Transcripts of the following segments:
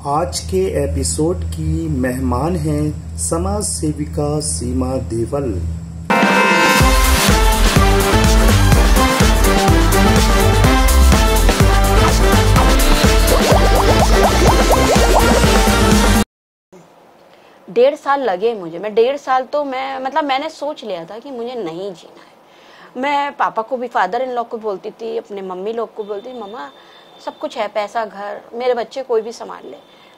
आज के एपिसोड की मेहमान हैं समाज सेविका सीमा देवल। डेढ़ साल लगे मुझे। मैं 1.5 साल तो मैंने सोच लिया था कि मुझे नहीं जीना है। मैं पापा को भी, फादर इन लॉ को बोलती थी, अपने मम्मी लोग को बोलती थी, मम्मा सब कुछ है, पैसा, घर, मेरे बच्चे कोई भी संभाल ले,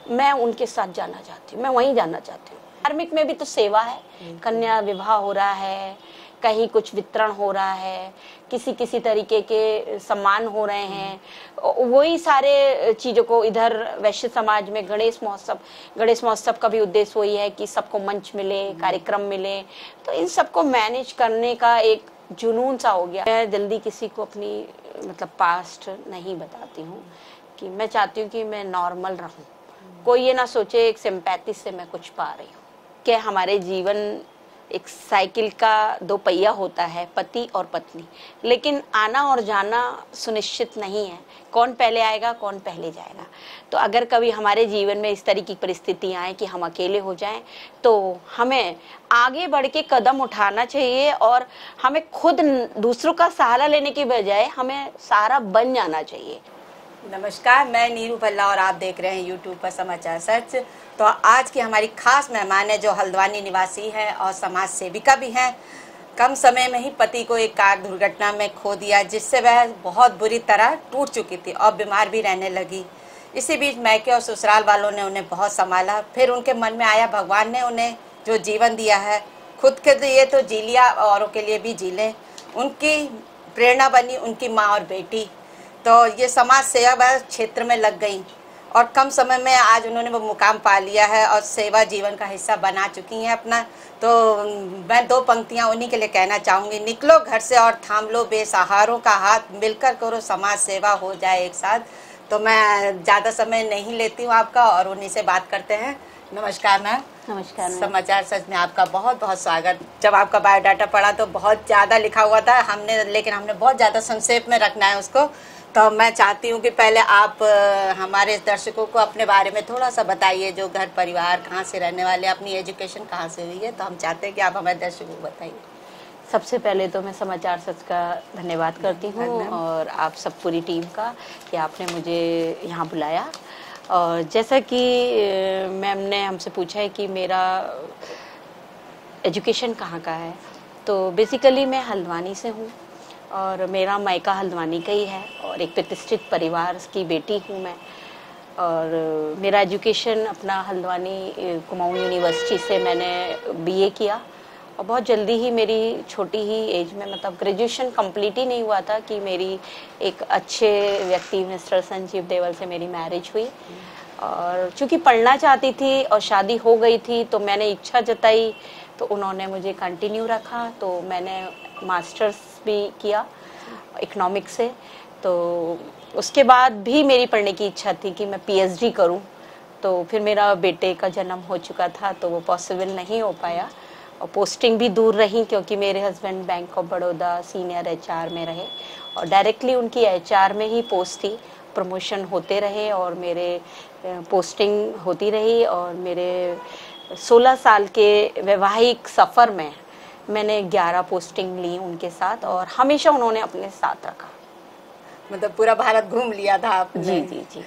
मैं उनके साथ जाना चाहती हूँ, मैं वहीं जाना चाहती हूँ। धार्मिक में भी तो सेवा है, कन्या विवाह हो रहा है, कहीं कुछ वितरण हो रहा है, किसी तरीके के सम्मान हो रहे हैं, वही सारे चीज़ों को इधर वैश्य समाज में गणेश महोत्सव का भी उद्देश्य वही है कि सबको मंच मिले, कार्यक्रम मिले, तो इन सबको मैनेज करने का एक जुनून सा हो गया। मैं जल्दी किसी को अपनी पास्ट नहीं बताती हूँ, कि मैं चाहती हूँ कि मैं नॉर्मल रहूँ, कोई ये ना सोचे एक सिंपैथी से मैं कुछ पा रही हूँ। कि हमारे जीवन एक साइकिल का 2 पहिया होता है, पति और पत्नी, लेकिन आना और जाना सुनिश्चित नहीं है, कौन पहले आएगा कौन पहले जाएगा। तो अगर कभी हमारे जीवन में इस तरह की परिस्थितियाँ आए कि हम अकेले हो जाएं, तो हमें आगे बढ़ के कदम उठाना चाहिए और हमें खुद दूसरों का सहारा लेने की बजाय हमें सहारा बन जाना चाहिए। नमस्कार, मैं नीरू भल्ला और आप देख रहे हैं यूट्यूब पर समाचार सच। तो आज की हमारी खास मेहमान है जो हल्द्वानी निवासी है और समाज सेविका भी हैं। कम समय में ही पति को एक कार दुर्घटना में खो दिया, जिससे वह बहुत बुरी तरह टूट चुकी थी और बीमार भी रहने लगी। इसी बीच मैके और ससुराल वालों ने उन्हें बहुत संभाला। फिर उनके मन में आया भगवान ने उन्हें जो जीवन दिया है, खुद के लिए तो जी लिया, औरों के लिए भी जी लें। उनकी प्रेरणा बनी उनकी माँ और बेटी, तो ये समाज सेवा क्षेत्र में लग गई और कम समय में आज उन्होंने वो मुकाम पा लिया है और सेवा जीवन का हिस्सा बना चुकी हैं अपना। तो मैं 2 पंक्तियां उन्हीं के लिए कहना चाहूँगी। निकलो घर से और थाम लो बेसहारों का हाथ, मिलकर करो समाज सेवा, हो जाए एक साथ। तो मैं ज़्यादा समय नहीं लेती हूँ आपका और उन्हीं से बात करते हैं। नमस्कार मैम। नमस्कार। समाचार सच में आपका बहुत बहुत स्वागत। जब आपका बायोडाटा पढ़ा तो बहुत ज़्यादा लिखा हुआ था, लेकिन हमने बहुत ज़्यादा संक्षेप में रखना है उसको। तो मैं चाहती हूँ कि पहले आप हमारे दर्शकों को अपने बारे में थोड़ा सा बताइए, जो घर परिवार, कहाँ से रहने वाले, अपनी एजुकेशन कहाँ से हुई है, तो हम चाहते हैं कि आप हमारे दर्शकों को बताइए। सबसे पहले तो मैं समाचार सच का धन्यवाद करती हूँ और आप सब पूरी टीम का कि आपने मुझे यहाँ बुलाया। और जैसा कि मैम ने हमसे पूछा है कि मेरा एजुकेशन कहाँ का है, तो बेसिकली मैं हल्द्वानी से हूँ और मेरा मायका हल्द्वानी का ही है और एक प्रतिष्ठित परिवार की बेटी हूँ मैं। और मेरा एजुकेशन अपना हल्द्वानी कुमाऊं यूनिवर्सिटी से मैंने बीए किया और बहुत जल्दी ही, मेरी छोटी ही एज में, ग्रेजुएशन कंप्लीट ही नहीं हुआ था कि मेरी एक अच्छे व्यक्ति मिस्टर संजीव देवल से मेरी मैरिज हुई। और चूँकि पढ़ना चाहती थी और शादी हो गई थी, तो मैंने इच्छा जताई तो उन्होंने मुझे कंटिन्यू रखा। तो मैंने मास्टर्स भी किया इकोनॉमिक्स से। तो उसके बाद भी मेरी पढ़ने की इच्छा थी कि मैं पीएचडी करूं, तो फिर मेरा बेटे का जन्म हो चुका था तो वो पॉसिबल नहीं हो पाया और पोस्टिंग भी दूर रही, क्योंकि मेरे husband bank of Baroda senior HR में रहे और डायरेक्टली उनकी एचआर में ही पोस्ट थी। प्रमोशन होते रहे और मेरे पोस्टिंग होती रही और मेरे 16 साल के वैवाहिक सफ़र में मैंने 11 पोस्टिंग ली उनके साथ और हमेशा उन्होंने अपने साथ रखा। मतलब पूरा भारत घूम लिया था आपने? जी जी जी।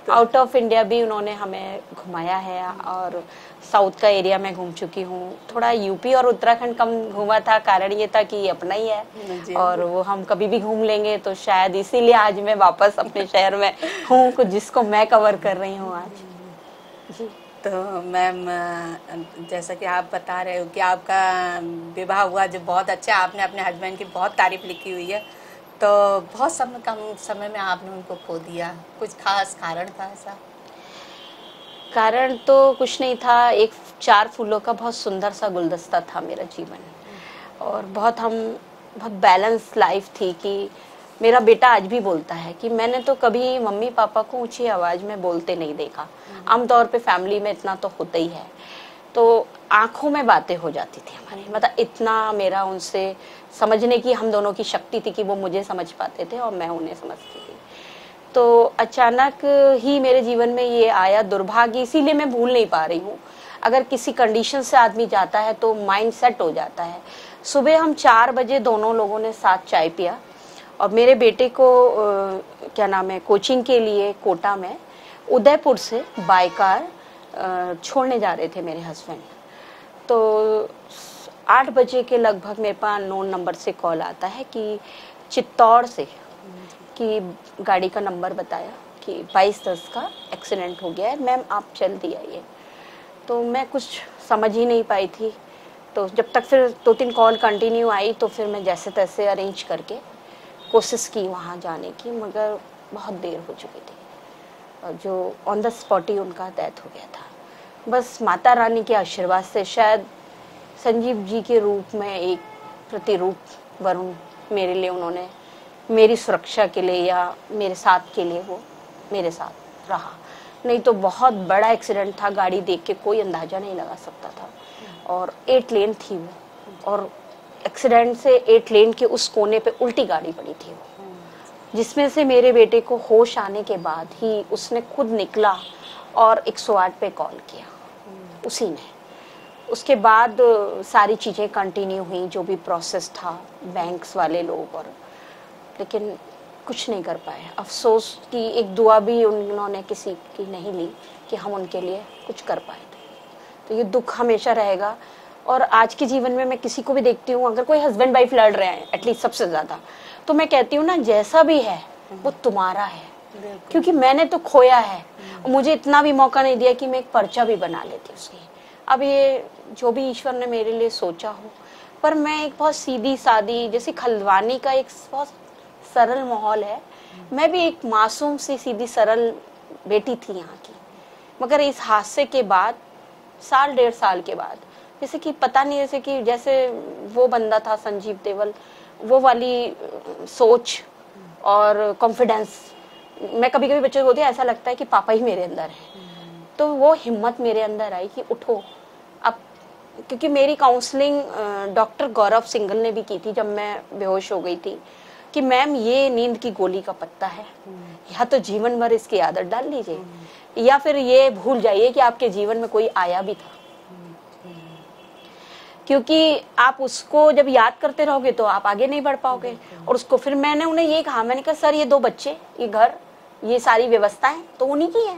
तो आउट ऑफ इंडिया भी उन्होंने हमें घुमाया है और साउथ का एरिया में घूम चुकी हूँ। थोड़ा यूपी और उत्तराखंड कम घूमा था, कारण ये था कि ये अपना ही है और वो हम कभी भी घूम लेंगे, तो शायद इसीलिए आज मैं वापस अपने शहर में हूँ जिसको मैं कवर कर रही हूँ आज। जी। तो मैम, जैसा कि आप बता रहे हो कि आपका विवाह हुआ जो बहुत अच्छा, आपने अपने हस्बैंड की बहुत तारीफ लिखी हुई है, तो बहुत कम समय में आपने उनको खो दिया, कुछ खास कारण था ऐसा? कारण तो कुछ नहीं था, एक 4 फूलों का बहुत सुंदर सा गुलदस्ता था मेरा जीवन और बहुत बैलेंस लाइफ थी। कि मेरा बेटा आज भी बोलता है कि मैंने तो कभी मम्मी पापा को ऊंची आवाज़ में बोलते नहीं देखा। आमतौर पे फैमिली में इतना तो होता ही है, तो आंखों में बातें हो जाती थी हमारी, इतना मेरा उनसे समझने की हम दोनों की शक्ति थी कि वो मुझे समझ पाते थे और मैं उन्हें समझती थी। तो अचानक ही मेरे जीवन में ये आया दुर्भाग्य, इसीलिए मैं भूल नहीं पा रही हूँ। अगर किसी कंडीशन से आदमी जाता है तो माइंड सेट हो जाता है। सुबह हम 4 बजे दोनों लोगों ने साथ चाय पिया और मेरे बेटे को क्या नाम है, कोचिंग के लिए कोटा में उदयपुर से बाय कार छोड़ने जा रहे थे मेरे हस्बैंड। तो 8 बजे के लगभग मेरे पास अननोन नंबर से कॉल आता है कि चित्तौड़ से, कि गाड़ी का नंबर बताया कि 2210 का एक्सीडेंट हो गया है, मैम आप जल्दी आइए। तो मैं कुछ समझ ही नहीं पाई थी। तो जब तक फिर 2-3 कॉल कंटिन्यू आई तो फिर मैं जैसे तैसे अरेंज करके कोशिश की वहाँ जाने की, मगर बहुत देर हो चुकी थी और जो ऑन द स्पॉट ही उनका डेथ हो गया था। बस माता रानी के आशीर्वाद से, शायद संजीव जी के रूप में एक प्रतिरूप वरुण मेरे लिए उन्होंने, मेरी सुरक्षा के लिए या मेरे साथ के लिए वो मेरे साथ रहा। नहीं तो बहुत बड़ा एक्सीडेंट था, गाड़ी देख के कोई अंदाजा नहीं लगा सकता था। और 8 लेन थी वो, और एक्सीडेंट से 8 लेन के उस कोने पे उल्टी गाड़ी पड़ी थी वो, जिसमें से मेरे बेटे को होश आने के बाद ही उसने खुद निकला और 108 पे कॉल किया उसी ने। उसके बाद सारी चीज़ें कंटिन्यू हुई, जो भी प्रोसेस था, बैंक्स वाले लोग, और लेकिन कुछ नहीं कर पाए। अफसोस की एक दुआ भी उन्होंने किसी की नहीं ली कि हम उनके लिए कुछ कर पाए थे। तो ये दुख हमेशा रहेगा। और आज के जीवन में मैं किसी को भी देखती हूँ, अगर कोई हस्बैंड वाइफ लड़ रहे हैं एटलीस्ट सबसे ज़्यादा, तो मैं कहती हूँ ना, जैसा भी है वो तुम्हारा है, क्योंकि मैंने तो खोया है। मुझे इतना भी मौका नहीं दिया कि मैं एक पर्चा भी बना लेती उसकी। अब ये जो भी ईश्वर ने मेरे लिए सोचा हो, पर मैं एक बहुत सीधी सादी, जैसे खलवानी का एक बहुत सरल माहौल है, मैं भी एक मासूम सी सीधी सरल बेटी थी यहाँ की। मगर इस हादसे के बाद, 1.5 साल के बाद, जैसे कि पता नहीं, जैसे वो बंदा था संजीव देवल, वो वाली सोच और कॉन्फिडेंस, मैं कभी कभी बच्चों को बोलती हूँ ऐसा लगता है कि पापा ही मेरे अंदर है। तो वो हिम्मत मेरे अंदर आई कि उठो अब, क्योंकि मेरी काउंसलिंग डॉक्टर गौरव सिंघल ने भी की थी जब मैं बेहोश हो गई थी, कि मैम ये नींद की गोली का पत्ता है, या तो जीवन भर इसकी आदत डाल लीजिए या फिर ये भूल जाइए कि आपके जीवन में कोई आया भी था। क्योंकि आप उसको जब याद करते रहोगे तो आप आगे नहीं बढ़ पाओगे। और उसको फिर मैंने उन्हें ये कहा, मैंने कहा सर ये 2 बच्चे, ये घर, ये सारी व्यवस्थाएं तो उन्हीं की है।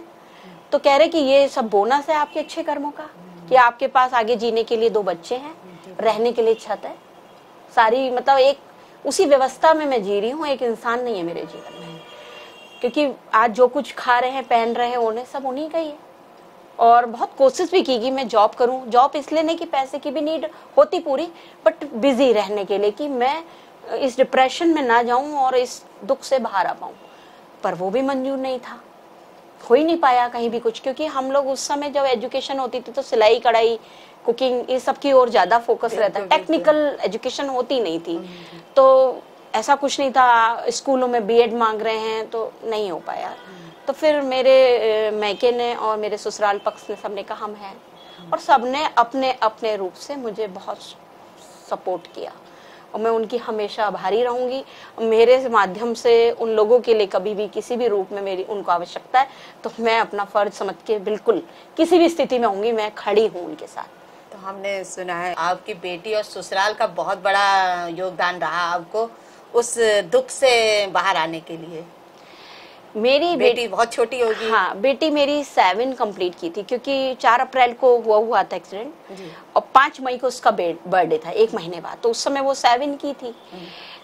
तो कह रहे कि ये सब बोनस है आपके अच्छे कर्मों का, कि आपके पास आगे जीने के लिए 2 बच्चे हैं, रहने के लिए छत है, सारी मतलब एक उसी व्यवस्था में मैं जी रही हूँ। एक इंसान नहीं है मेरे जीवन में, क्योंकि आज जो कुछ खा रहे हैं, पहन रहे हैं, उन्हें सब उन्हीं का ही है। और बहुत कोशिश भी की कि मैं जॉब करूं, जॉब इसलिए नहीं कि पैसे की भी नीड होती पूरी, बट बिजी रहने के लिए, कि मैं इस डिप्रेशन में ना जाऊं और इस दुख से बाहर आ पाऊं। पर वो भी मंजूर नहीं था, हो ही नहीं पाया कहीं भी कुछ, क्योंकि हम लोग उस समय जब एजुकेशन होती थी तो सिलाई कढ़ाई, कुकिंग, ये सब की ओर ज्यादा फोकस रहता है, टेक्निकल एजुकेशन होती नहीं थी। तो ऐसा कुछ नहीं था, स्कूलों में बीएड मांग रहे हैं तो नहीं हो पाया। तो फिर मेरे मैके ने और मेरे ससुराल पक्ष ने सबने कहा हम हैं, और सबने अपने अपने रूप से मुझे बहुत सपोर्ट किया, और मैं उनकी हमेशा आभारी रहूंगी। मेरे माध्यम से उन लोगों के लिए कभी भी किसी भी रूप में मेरी उनको आवश्यकता है तो मैं अपना फर्ज समझ के बिल्कुल किसी भी स्थिति में होंगी, मैं खड़ी हूँ उनके साथ। तो हमने सुना है आपकी बेटी और ससुराल का बहुत बड़ा योगदान रहा आपको उस दुख से बाहर आने के लिए। मेरी बेटी बहुत छोटी होगी। हाँ, बेटी मेरी 7 कंप्लीट की थी, क्योंकि 4 अप्रैल को हुआ था एक्सीडेंट, और 5 मई को उसका बर्थडे था, 1 महीने बाद। तो उस समय वो 7 की थी।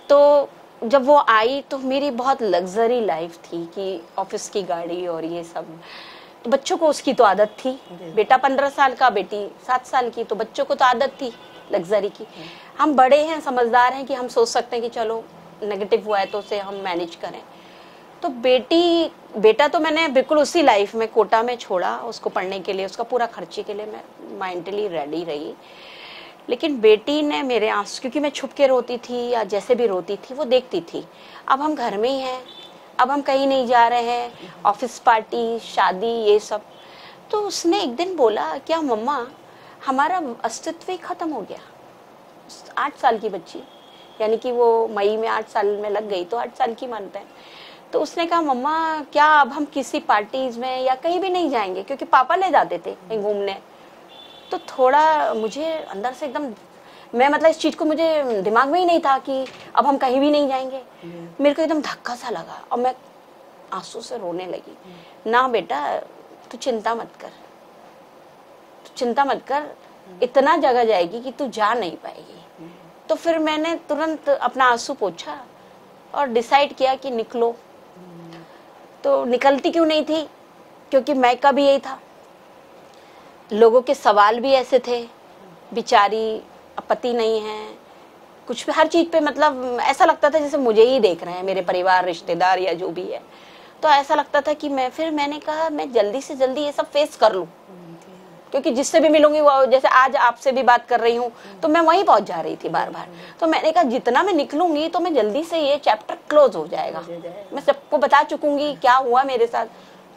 तो जब वो आई तो मेरी बहुत लग्जरी लाइफ थी, कि ऑफिस की गाड़ी और ये सब। तो बच्चों को उसकी तो आदत थी, बेटा 15 साल का, बेटी 7 साल की, तो बच्चों को तो आदत थी लग्जरी की। हम बड़े हैं, समझदार हैं, कि हम सोच सकते हैं कि चलो नेगेटिव हुआ है तो उसे हम मैनेज करें। तो बेटा तो मैंने बिल्कुल उसी लाइफ में कोटा में छोड़ा उसको पढ़ने के लिए, उसका पूरा खर्चे के लिए मैं मेंटली रेडी रही। लेकिन बेटी ने मेरे आंसू, क्योंकि मैं छुप के रोती थी या जैसे भी रोती थी, वो देखती थी। अब हम घर में ही हैं, अब हम कहीं नहीं जा रहे हैं, ऑफिस पार्टी, शादी, ये सब। तो उसने एक दिन बोला, क्या मम्मा हमारा अस्तित्व ही खत्म हो गया। 8 साल की बच्ची, यानी कि वो मई में 8 साल में लग गई तो 8 साल की मानते हैं। तो उसने कहा मम्मा क्या अब हम किसी पार्टीज में या कहीं भी नहीं जाएंगे, क्योंकि पापा ले जाते थे कहीं घूमने। तो थोड़ा मुझे अंदर से एकदम, मैं मतलब इस चीज को मुझे दिमाग में ही नहीं था कि अब हम कहीं भी नहीं जाएंगे। मेरे को एकदम धक्का सा लगा और मैं आंसू से रोने लगी। ना बेटा तू चिंता मत कर, तू चिंता मत कर, इतना जगह जाएगी कि तू जा नहीं पाएगी। तो फिर मैंने तुरंत अपना आंसू पोंछा और डिसाइड किया कि निकलो। तो निकलती क्यों नहीं थी, क्योंकि मैं का भी यही था, लोगों के सवाल भी ऐसे थे, बेचारी पति नहीं है, कुछ भी हर चीज पे मतलब ऐसा लगता था जैसे मुझे ही देख रहे हैं मेरे परिवार रिश्तेदार या जो भी है। तो ऐसा लगता था कि मैंने कहा मैं जल्दी से जल्दी ये सब फेस कर लूं, क्योंकि जिससे भी मिलूंगी वो, जैसे आज आपसे भी बात कर रही हूँ तो मैं वहीं पहुंच जा रही थी बार बार। तो मैंने कहा जितना मैं निकलूंगी तो मैं जल्दी से ये चैप्टर क्लोज हो जाएगा, मैं सबको बता चुकूंगी क्या हुआ मेरे साथ,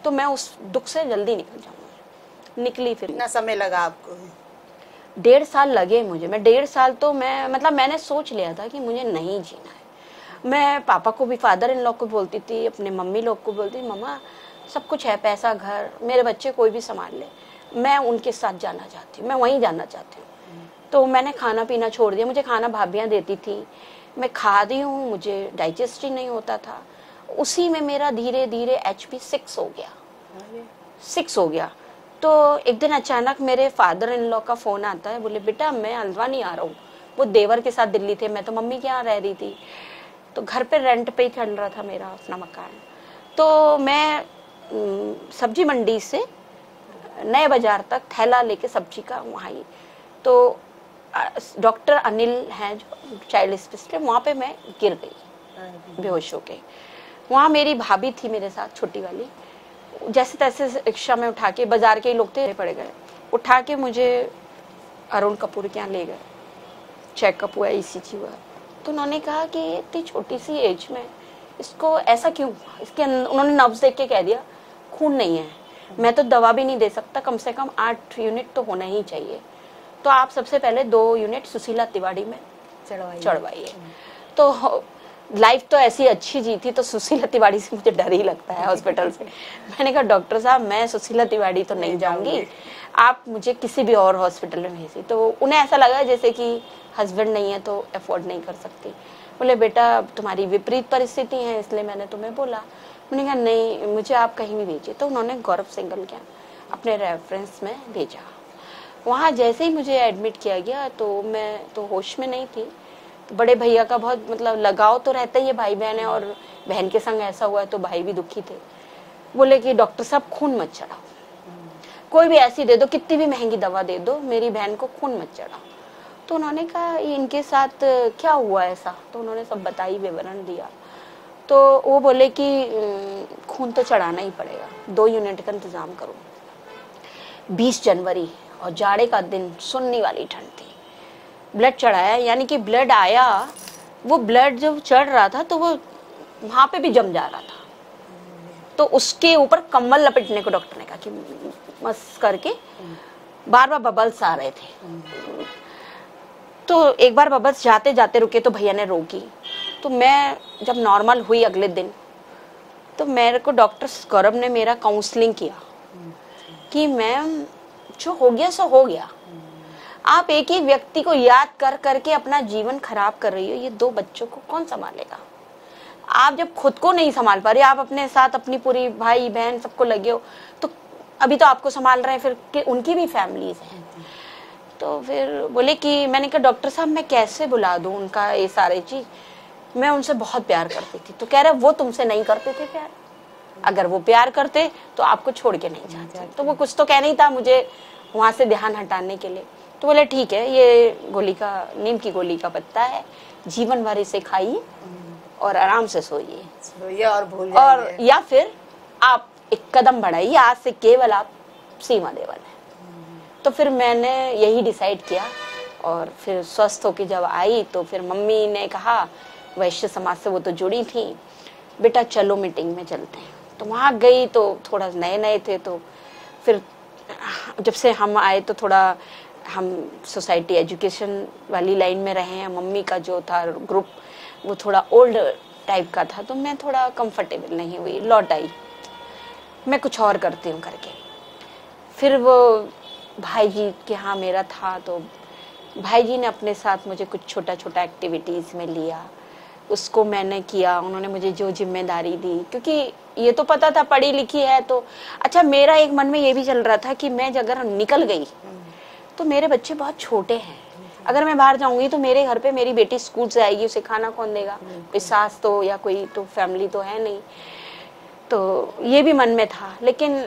तो मैं उस दुख से जल्दी निकल जाऊंगी। निकली। फिर कितना समय लगा आपको? 1.5 साल लगे मुझे। मैं 1.5 साल तो मैं मतलब मैंने सोच लिया था कि मुझे नहीं जीना है। मैं पापा को भी, फादर इन लॉ को बोलती थी, अपने मम्मी लोग को बोलती थी मम्मा सब कुछ है, पैसा, घर, मेरे बच्चे कोई भी संभाल ले, मैं उनके साथ जाना चाहती हूँ, मैं वहीं जाना चाहती हूँ। तो मैंने खाना पीना छोड़ दिया। मुझे खाना भाभियाँ देती थी, मैं खा रही हूँ, मुझे डाइजेस्ट ही नहीं होता था। उसी में मेरा धीरे धीरे HP 6 हो गया, 6 हो गया। तो एक दिन अचानक मेरे फादर इन लॉ का फोन आता है, बोले बेटा मैं हल्द्वानी आ रहा हूँ। वो देवर के साथ दिल्ली थे, मैं तो मम्मी के यहाँ रह रही थी, तो घर पे रेंट पे ही चल रहा था मेरा अपना मकान। तो मैं सब्जी मंडी से नए बाजार तक थैला लेके सब्जी का वहाँ ही, तो डॉक्टर अनिल हैं जो चाइल्ड स्पेशलिस्ट, वहाँ पे मैं गिर गई बेहोश होके। वहाँ मेरी भाभी थी मेरे साथ, छोटी वाली, जैसे तैसे रिक्शा में उठा के, बाजार के ही लोग थे, पड़ गए, उठा के मुझे अरुण कपूर के यहाँ ले गए। चेकअप हुआ, ECG हुआ, तो उन्होंने कहा कि इतनी छोटी सी एज में इसको ऐसा क्यों, इसके उन्होंने नब्ज देख के कह दिया खून नहीं है। मैं तो दवा भी नहीं दे सकता, कम से कम 8 यूनिट तो होना ही चाहिए, तो आप सबसे पहले 2 यूनिट सुशीला तिवारी में चढ़वाइए। तो लाइफ तो ऐसी अच्छी जी थी, तो सुशीला तिवारी से मुझे डर ही लगता है हॉस्पिटल से। मैंने कहा डॉक्टर साहब मैं सुशीला तिवारी तो नहीं जाऊंगी, आप मुझे किसी भी और हॉस्पिटल में भेजिए। तो उन्हें ऐसा लगा जैसे कि हस्बैंड नहीं है तो अफोर्ड नहीं कर सकती। बोले बेटा तुम्हारी विपरीत परिस्थिति है इसलिए मैंने तुम्हें बोला। मैंने कहा नहीं, मुझे आप कहीं भी भेजिए। तो उन्होंने गौरव सिंगल के अपने रेफरेंस में भेजा। वहाँ जैसे ही मुझे एडमिट किया गया तो मैं तो होश में नहीं थी। तो बड़े भैया का बहुत मतलब लगाव तो रहता ही है, भाई बहन है, और बहन के संग ऐसा हुआ है तो भाई भी दुखी थे। बोले कि डॉक्टर साहब खून मत चढ़ाओ, कोई भी ऐसी दे दो, कितनी भी महंगी दवा दे दो, मेरी बहन को खून मत चढ़ाओ। तो उन्होंने कहा इनके साथ क्या हुआ ऐसा, तो उन्होंने सब बताई, विवरण दिया। तो वो बोले कि खून तो चढ़ाना ही पड़ेगा, 2 यूनिट का इंतजाम करो। 20 जनवरी और जाड़े का दिन, सुनने वाली ठंड थी। ब्लड चढ़ाया, यानी कि ब्लड आया, वो ब्लड जब चढ़ रहा था तो वो वहां पे भी जम जा रहा था। तो उसके ऊपर कंबल लपेटने को डॉक्टर ने कहा कि मस्त करके, बार बार बबल्स आ रहे थे। तो एक बार बबल्स जाते जाते रुके तो भैया ने रोकी। तो मैं जब नॉर्मल हुई अगले दिन, तो मेरे को डॉक्टर गौरव ने मेरा काउंसलिंग किया कि मैम जो हो गया सो हो गया, आप एक ही व्यक्ति को याद कर करके अपना जीवन खराब कर रही हो, ये 2 बच्चों को कौन संभालेगा। आप जब खुद को नहीं संभाल पा रही, आप अपने साथ अपनी पूरी भाई बहन सबको लगे हो, तो अभी तो आपको संभाल रहे हैं, फिर उनकी भी फैमिलीज हैं। तो फिर बोले कि, मैंने कहा डॉक्टर साहब मैं कैसे बुला दूं उनका ये सारे चीज, मैं उनसे बहुत प्यार करती थी। तो कह रहे वो तुमसे नहीं करते थे प्यार, अगर वो प्यार करते तो आपको छोड़ के नहीं जाते। तो वो कुछ तो कह नहीं था मुझे वहां से ध्यान हटाने के लिए। तो बोले ठीक है, ये गोली का, नीम की गोली का पत्ता है, जीवन भर इसे खाइए और आराम से सोइए और भूल जाइए, और या फिर आप एक कदम बढ़ाइए, आज से केवल आप सीमा देवल है। तो फिर मैंने यही डिसाइड किया। और फिर स्वस्थ होके जब आई तो फिर मम्मी ने कहा, वैश्य समाज से वो तो जुड़ी थी, बेटा चलो मीटिंग में चलते हैं। तो वहाँ गई तो थोड़ा नए नए थे, तो फिर जब से हम आए तो थोड़ा हम सोसाइटी एजुकेशन वाली लाइन में रहे हैं। मम्मी का जो था ग्रुप वो थोड़ा ओल्ड टाइप का था, तो मैं थोड़ा कंफर्टेबल नहीं हुई, लौट आई, मैं कुछ और करती हूँ करके। फिर वो भाई जी के यहाँ मेरा था, तो भाई जी ने अपने साथ मुझे कुछ छोटा छोटा एक्टिविटीज़ में लिया, उसको मैंने किया। उन्होंने मुझे जो जिम्मेदारी दी, क्योंकि ये तो पता था पढ़ी लिखी है तो अच्छा, मेरा एक मन में ये भी चल रहा था कि मैं अगर निकल गई तो मेरे बच्चे बहुत छोटे हैं, अगर मैं बाहर जाऊंगी तो मेरे घर पे मेरी बेटी स्कूल से आएगी, उसे खाना कौन देगा, कोई सास तो या कोई तो फैमिली तो है नहीं, तो ये भी मन में था। लेकिन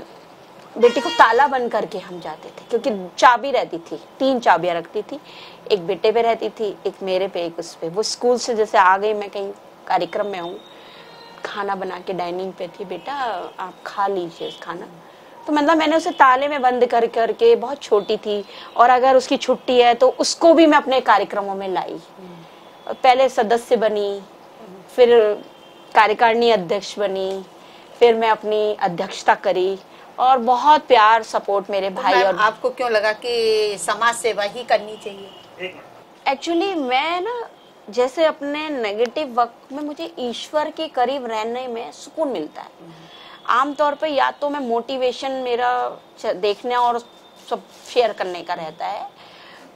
बेटी को ताला बंद करके हम जाते थे, क्योंकि चाबी रहती थी, 3 चाबियां रखती थी, एक बेटे पे रहती थी, एक मेरे पे, एक उस पे। वो स्कूल से जैसे आ गई, मैं कहीं कार्यक्रम में हूँ, खाना बना के डाइनिंग पे थी, बेटा आप खा लीजिए खाना, तो मतलब मैंने उसे ताले में बंद कर करके, बहुत छोटी थी, और अगर उसकी छुट्टी है तो उसको भी मैं अपने कार्यक्रमों में लाई। पहले सदस्य बनी, फिर कार्यकारिणी अध्यक्ष बनी, फिर मैं अपनी अध्यक्षता करी, और बहुत प्यार सपोर्ट मेरे भाई। और आपको क्यों लगा कि समाज सेवा ही करनी चाहिए? एक्चुअली मैं ना, जैसे अपने नेगेटिव वक्त में मुझे ईश्वर के करीब रहने में सुकून मिलता है। आमतौर पे या तो मैं मोटिवेशन मेरा देखने और सब शेयर करने का रहता है,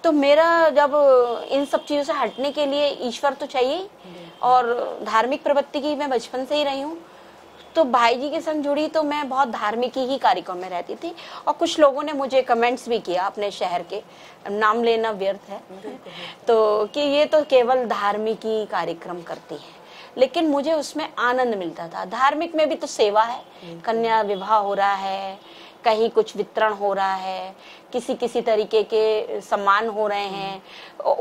तो मेरा जब इन सब चीज़ों से हटने के लिए ईश्वर तो चाहिए, और धार्मिक प्रवृत्ति की मैं बचपन से ही रही हूँ, तो भाई जी के संग जुड़ी तो मैं बहुत धार्मिक ही कार्यक्रम में रहती थी। और कुछ लोगों ने मुझे कमेंट्स भी किया अपने शहर के, नाम लेना व्यर्थ है, तो कि ये तो केवल धार्मिक ही कार्यक्रम करती है, लेकिन मुझे उसमें आनंद मिलता था। धार्मिक में भी तो सेवा है, कन्या विवाह हो रहा है, कहीं कुछ वितरण हो रहा है, किसी किसी तरीके के सम्मान हो रहे हैं,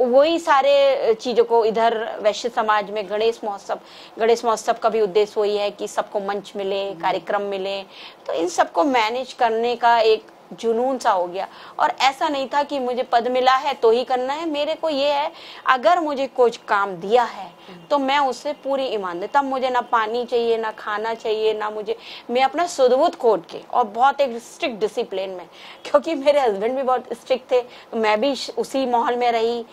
वही सारे चीज़ों को इधर वैश्य समाज में गणेश महोत्सव का भी उद्देश्य वही है कि सबको मंच मिले, कार्यक्रम मिले, तो इन सबको मैनेज करने का एक जुनून सा हो गया। और ऐसा नहीं था कि मुझे पद मिला है तो ही करना है, मेरे को ये है अगर मुझे कुछ काम दिया है तो मैं उससे पूरी ईमान तब मुझे ना पानी चाहिए, ना खाना चाहिए, ना मुझे, मैं अपना सुदबुद खोट के, और बहुत एक स्ट्रिक्ट डिसिप्लिन में, क्योंकि मेरे हस्बैंड भी बहुत स्ट्रिक्ट थे, मैं भी उसी माहौल में रही।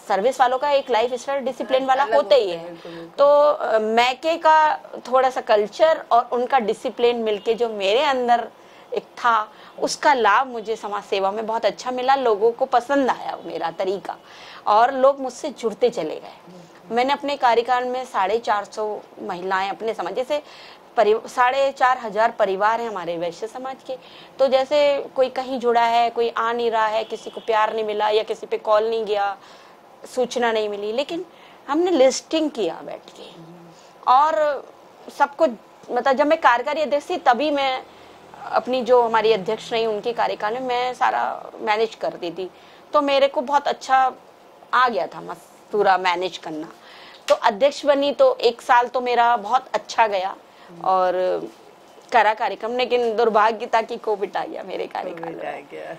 सर्विस वालों का एक लाइफ स्टाइल डिसिप्लिन वाला होता ही है, तो मैके का थोड़ा सा कल्चर और उनका डिसिप्लिन मिलके जो मेरे अंदर एक था, उसका लाभ मुझे समाज सेवा में बहुत अच्छा मिला। लोगों को पसंद आया मेरा तरीका, और लोग मुझसे जुड़ते चले गए। मैंने अपने कार्यकाल में 450 महिलाएं अपने समाज, जैसे 4,500 परिवार हैं हमारे वैश्य समाज के, तो जैसे कोई कहीं जुड़ा है, कोई आ नहीं रहा है, किसी को प्यार नहीं मिला या किसी पे कॉल नहीं गया, सूचना नहीं मिली, लेकिन हमने लिस्टिंग किया बैठ के, और सबको, मतलब जब मैं कार्यकारी अध्यक्ष थी तभी मैं अपनी जो हमारी अध्यक्ष रही उनके कार्यकाल में मैं सारा मैनेज करती थी, तो मेरे को बहुत अच्छा आ गया था पूरा मैनेज करना। तो अध्यक्ष बनी तो 1 साल तो मेरा बहुत अच्छा गया और करा कार्यक्रम, लेकिन दुर्भाग्य था कि कोविड आ गया मेरे कार्यकाल में।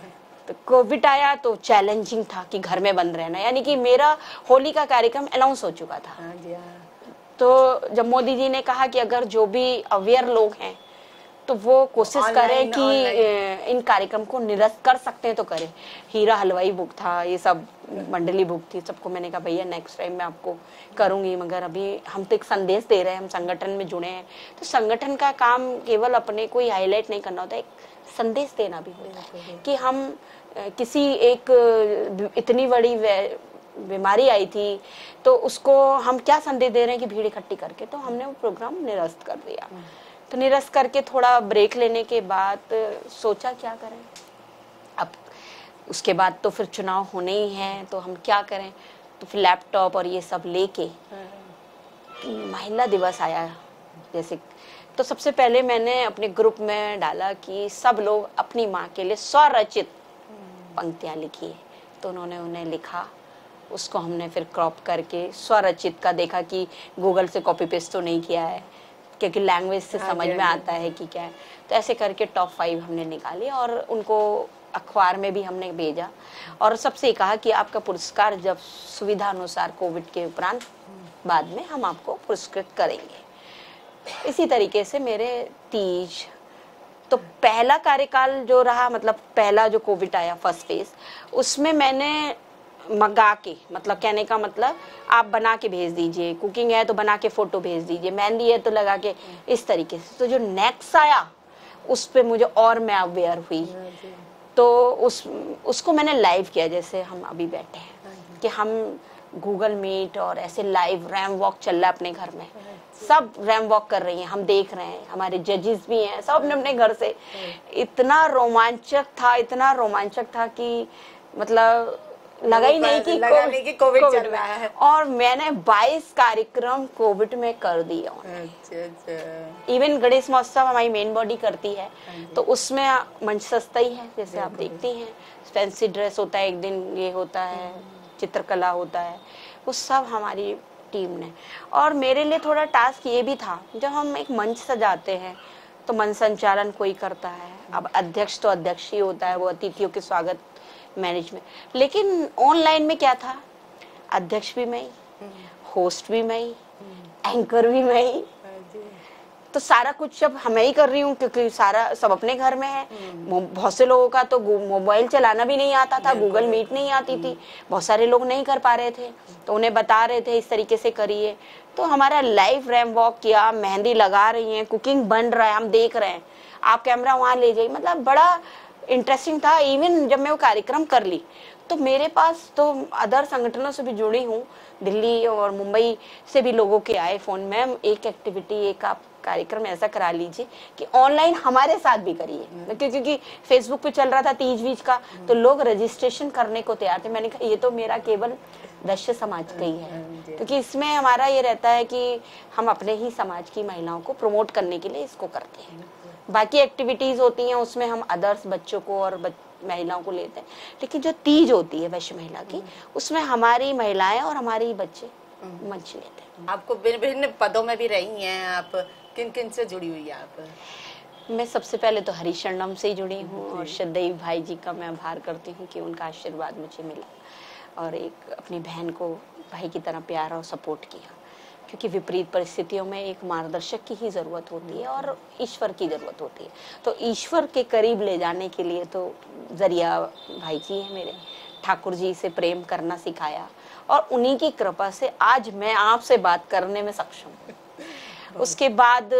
तो कोविड आया तो चैलेंजिंग था कि घर में बंद रहना, यानी कि मेरा होली का कार्यक्रम अनाउंस हो चुका था। तो जब मोदी जी ने कहा कि अगर जो भी अवेयर लोग हैं तो वो कोशिश करें कि इन कार्यक्रम को निरस्त कर सकते हैं तो करें। हीरा हलवाई बुक था, ये सब मंडली बुक थी, सबको मैंने कहा भैया नेक्स्ट टाइम मैं आपको करूंगी, मगर अभी हम तो एक संदेश दे रहे हैं, हम संगठन में जुड़े हैं, तो संगठन का काम केवल अपने को ही हाईलाइट नहीं करना होता है, एक संदेश देना भी होता है कि हम किसी एक इतनी बड़ी बीमारी आई थी तो उसको हम क्या संदेश दे रहे हैं कि भीड़ इकट्ठी करके, तो हमने वो प्रोग्राम निरस्त कर दिया। तो निरस्त करके थोड़ा ब्रेक लेने के बाद सोचा क्या करें, अब उसके बाद तो फिर चुनाव होने ही हैं, तो हम क्या करें, तो फिर लैपटॉप और ये सब लेके महिला दिवस आया जैसे, तो सबसे पहले मैंने अपने ग्रुप में डाला कि सब लोग अपनी माँ के लिए स्वरचित पंक्तियाँ लिखिए, तो उन्हें लिखा, उसको हमने फिर क्रॉप करके स्वरचित का देखा कि गूगल से कॉपी पेस्ट तो नहीं किया है, क्योंकि लैंग्वेज से समझ में आता है कि क्या है, तो ऐसे करके टॉप 5 हमने निकाली और उनको अखबार में भी हमने भेजा, और सबसे कहा कि आपका पुरस्कार जब सुविधा अनुसार कोविड के उपरांत बाद में हम आपको पुरस्कृत करेंगे। इसी तरीके से मेरे तीज, तो पहला कार्यकाल जो रहा, मतलब पहला जो कोविड आया फर्स्ट फेज, उसमें मैंने मंगा के, मतलब कहने का मतलब आप बना के भेज दीजिए, कुकिंग है तो बना के फोटो भेज दीजिए, मेहंदी है तो लगा के, इस तरीके से। तो जो नेक्स्ट आया उस पे मुझे और मैं अवेयर हुई, तो उसको मैंने लाइव किया, जैसे हम अभी बैठे हैं कि हम गूगल मीट और ऐसे लाइव रैम वॉक चल रहा है अपने घर में, सब रैम वॉक कर रही हैं, हम देख रहे हैं, हमारे जजेस भी हैं, सब अपने अपने घर से। इतना रोमांचक था कि मतलब लगा ही नहीं कि कोविड चल रहा है। और मैंने 22 कार्यक्रम कोविड में कर दिए। इवन गणेश महोत्सव हमारी मेन बॉडी करती है, तो उसमें मंच सस्ता ही है, जैसे आप देखती हैं, फैंसी ड्रेस होता है, एक दिन ये होता है, चित्रकला होता है, वो सब हमारी टीम ने। और मेरे लिए थोड़ा टास्क ये भी था, जब हम एक मंच सजाते हैं तो मंच संचालन कोई करता है, अब अध्यक्ष तो अध्यक्ष ही होता है, वो अतिथियों के स्वागत मैनेजमेंट। लेकिन ऑनलाइन में क्या था, अध्यक्ष भी मैं ही, होस्ट भी मैं ही, एंकर भी मैं ही, तो सारा कुछ जब मैं ही कर रही हूँ, क्योंकि सारा सब अपने घर में है। बहुत से लोगों का तो मोबाइल चलाना भी नहीं आता था, गूगल मीट नहीं आती थी, बहुत सारे लोग नहीं कर पा रहे थे, तो उन्हें बता रहे थे इस तरीके से करिए। तो हमारा लाइव रैम वॉक किया, मेहंदी लगा रही है, कुकिंग बन रहा है, हम देख रहे हैं, आप कैमरा वहां ले जाइए, मतलब बड़ा इंटरेस्टिंग था। इवन जब मैं वो कार्यक्रम कर ली तो मेरे पास तो अदर संगठनों से भी जुड़ी हूँ, दिल्ली और मुंबई से भी लोगों के आए फोन, मैम एक एक्टिविटी, एक आप कार्यक्रम ऐसा करा लीजिए कि ऑनलाइन हमारे साथ भी करिए, क्योंकि फेसबुक पे चल रहा था तीज वीज का, तो लोग रजिस्ट्रेशन करने को तैयार थे। मैंने कहा ये तो मेरा केवल वैश्य समाज का ही है, क्योंकि इसमें हमारा ये रहता है कि हम अपने ही समाज की महिलाओं को प्रमोट करने के लिए इसको करते हैं। बाकी एक्टिविटीज होती हैं उसमें हम अदर्स बच्चों को और महिलाओं को लेते हैं, लेकिन जो तीज होती है वैश्य महिला की, उसमें हमारी महिलाएं और हमारे ही बच्चे मंच लेते हैं। आपको विभिन्न पदों में भी रही हैं, आप किन किन से जुड़ी हुई हैं आप? मैं सबसे पहले तो हरिशरणम से ही जुड़ी हूँ, और श्रद्धेव भाई जी का मैं आभार करती हूँ कि उनका आशीर्वाद मुझे मिला, और एक अपनी बहन को भाई की तरह प्यार और सपोर्ट किया, क्योंकि विपरीत परिस्थितियों में एक मार्गदर्शक की ही जरूरत होती है और ईश्वर की जरूरत होती है। तो ईश्वर के करीब ले जाने के लिए तो जरिया भाई जी है मेरे, ठाकुर जी से प्रेम करना सिखाया, और उन्हीं की कृपा से आज मैं आपसे बात करने में सक्षम हूँ। उसके बाद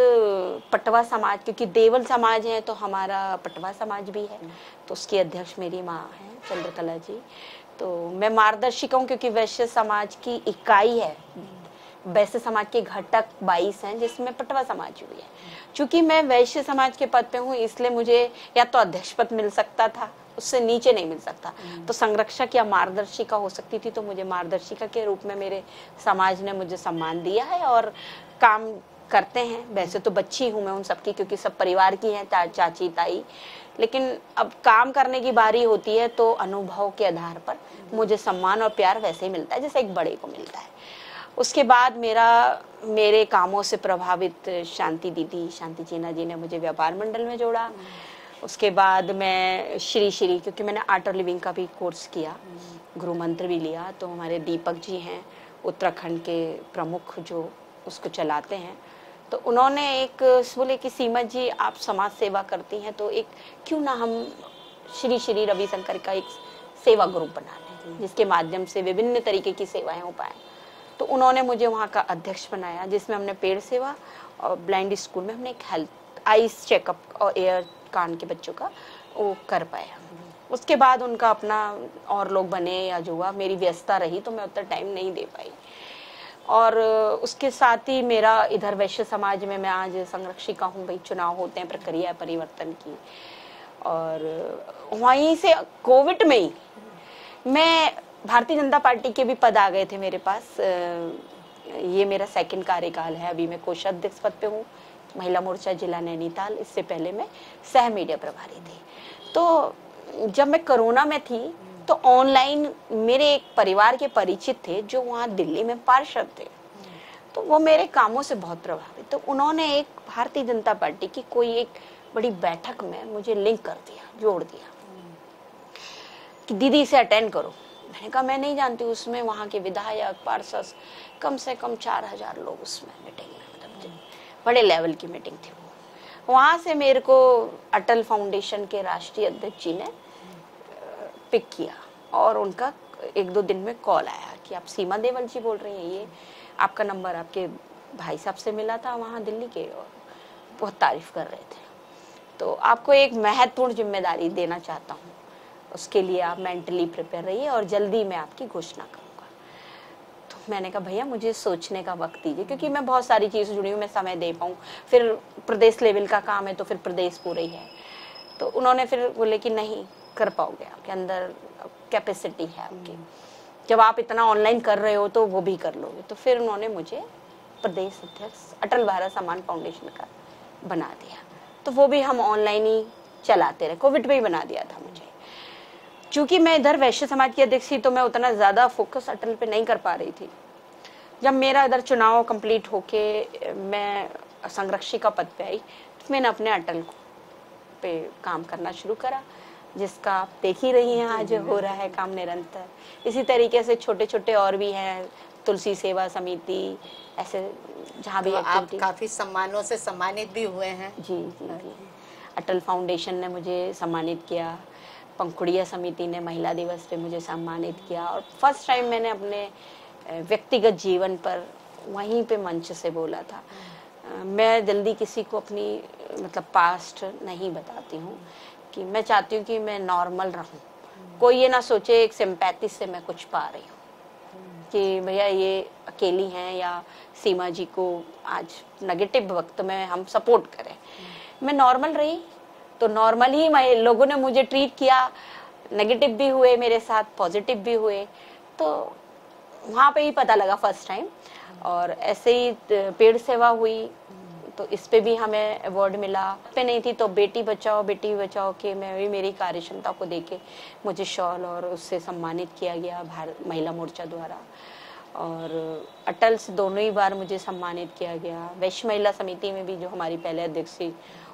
पटवा समाज, क्योंकि देवल समाज है तो हमारा पटवा समाज भी है, तो उसकी अध्यक्ष मेरी माँ है चंद्रकला जी। तो मैं मार्गदर्शिका हूँ, क्योंकि वैश्य समाज की इकाई है, वैश्य समाज के घटक 22 हैं, जिसमें पटवा समाज भी है। चूंकि मैं वैश्य समाज के पद पे हूँ, इसलिए मुझे या तो अध्यक्ष पद मिल सकता था, उससे नीचे नहीं मिल सकता, तो संरक्षक या मार्गदर्शिका हो सकती थी, तो मुझे मार्गदर्शिका के रूप में मेरे समाज ने मुझे सम्मान दिया है, और काम करते हैं। वैसे तो बच्ची हूँ मैं उन सबकी, क्योंकि सब परिवार की हैं, चाची ताई, लेकिन अब काम करने की बारी होती है तो अनुभव के आधार पर मुझे सम्मान और प्यार वैसे ही मिलता है जैसे एक बड़े को मिलता है। उसके बाद मेरे कामों से प्रभावित शांति दीदी, शांति जीना जी ने मुझे व्यापार मंडल में जोड़ा। उसके बाद मैं श्री क्योंकि मैंने आर्ट और लिविंग का भी कोर्स किया, गुरु मंत्र भी लिया, तो हमारे दीपक जी हैं उत्तराखंड के प्रमुख जो उसको चलाते हैं, तो उन्होंने एक बोले कि सीमा जी आप समाज सेवा करती हैं, तो एक क्यों ना हम श्री रविशंकर का एक सेवा ग्रुप बना लें, जिसके माध्यम से विभिन्न तरीके की सेवाएं हो पाए। तो उन्होंने मुझे वहाँ का अध्यक्ष बनाया, जिसमें हमने पेड़ सेवा और ब्लाइंड स्कूल में हमने एक हेल्थ आइस चेकअप और एयर कान के बच्चों का वो कर पाया। उसके बाद उनका अपना और लोग बने या जो हुआ, मेरी व्यस्तता रही तो मैं उतना टाइम नहीं दे पाई। और उसके साथ ही मेरा इधर वैश्य समाज में मैं आज संरक्षिका हूँ। भाई चुनाव होते हैं, प्रक्रिया परिवर्तन की, और वहीं से कोविड में ही मैं भारतीय जनता पार्टी के भी पद आ गए थे मेरे पास। ये मेरा सेकंड कार्यकाल है, अभी मैं कोषाध्यक्ष पद पे हूँ, महिला मोर्चा जिला नैनीताल। इससे पहले मैं सह मीडिया प्रभारी थी। तो जब मैं कोरोना में थी तो ऑनलाइन मेरे एक परिवार के परिचित थे जो वहाँ दिल्ली में पार्षद थे, तो वो मेरे कामों से बहुत प्रभावित, तो उन्होंने एक भारतीय जनता पार्टी की कोई एक बड़ी बैठक में मुझे लिंक कर दिया, जोड़ दिया कि दीदी इसे अटेंड करो। मैंने कहा मैं नहीं जानती। उसमें वहाँ के विधायक, पार्षद, कम से कम 4000 लोग उसमें मीटिंग में, मतलब बड़े लेवल की मीटिंग थी वो। वहाँ से मेरे को अटल फाउंडेशन के राष्ट्रीय अध्यक्ष जी ने पिक किया और उनका एक दो दिन में कॉल आया कि आप सीमा देवल जी बोल रही हैं, ये आपका नंबर आपके भाई साहब से मिला था वहाँ दिल्ली के, और बहुत तारीफ कर रहे थे, तो आपको एक महत्वपूर्ण जिम्मेदारी देना चाहता हूँ, उसके लिए आप मेंटली प्रिपेयर रहिए और जल्दी मैं आपकी घोषणा करूँगा। तो मैंने कहा भैया मुझे सोचने का वक्त दीजिए, क्योंकि मैं बहुत सारी चीज़ जुड़ी हूँ, मैं समय दे पाऊँ, फिर प्रदेश लेवल का काम है तो फिर प्रदेश पूरे ही है। तो उन्होंने फिर बोले कि नहीं कर पाओगे, आपके अंदर कैपेसिटी है आपकी, जब आप इतना ऑनलाइन कर रहे हो तो वो भी कर लोगे। तो फिर उन्होंने मुझे प्रदेश अध्यक्ष अटल भारत सम्मान फाउंडेशन का बना दिया, तो वो भी हम ऑनलाइन ही चलाते रहे, कोविड पे ही बना दिया था मुझे। चूंकि मैं इधर वैश्य समाज की अध्यक्ष थी तो मैं उतना ज़्यादा फोकस अटल पे नहीं कर पा रही थी। जब मेरा इधर चुनाव कंप्लीट होके मैं संरक्षिका पद पे आई तो मैंने अपने अटल पे काम करना शुरू करा, जिसका आप देख ही रही हैं आज हो रहा है काम निरंतर। इसी तरीके से छोटे छोटे और भी हैं, तुलसी सेवा समिति, ऐसे जहाँ भी तो आप एक्टिविटी। काफी सम्मानों से सम्मानित भी हुए हैं। जी जी जी। अटल फाउंडेशन ने मुझे सम्मानित किया, पंखुड़िया समिति ने महिला दिवस पे मुझे सम्मानित किया, और फर्स्ट टाइम मैंने अपने व्यक्तिगत जीवन पर वहीं पे मंच से बोला था। मैं जल्दी किसी को अपनी मतलब पास्ट नहीं बताती हूँ, कि मैं चाहती हूँ कि मैं नॉर्मल रहूँ, कोई ये ना सोचे एक सिंपैथी से मैं कुछ पा रही हूँ कि भैया ये अकेली हैं या सीमा जी को आज नेगेटिव वक्त में हम सपोर्ट करें। मैं नॉर्मल रही तो नॉर्मल ही लोगों ने मुझे ट्रीट किया, नेगेटिव भी हुए मेरे साथ, पॉजिटिव भी हुए, तो वहाँ पे ही पता लगा फर्स्ट टाइम। और ऐसे ही पेड़ सेवा हुई तो इस पे भी हमें अवार्ड मिला। पे नहीं थी तो बेटी बचाओ के मैं भी मेरी कार्यक्षमता को देके मुझे शॉल और उससे सम्मानित किया गया भारत महिला मोर्चा द्वारा, और अटल से दोनों ही बार मुझे सम्मानित किया गया। वैश्य महिला समिति में भी जो हमारी पहले अध्यक्ष थी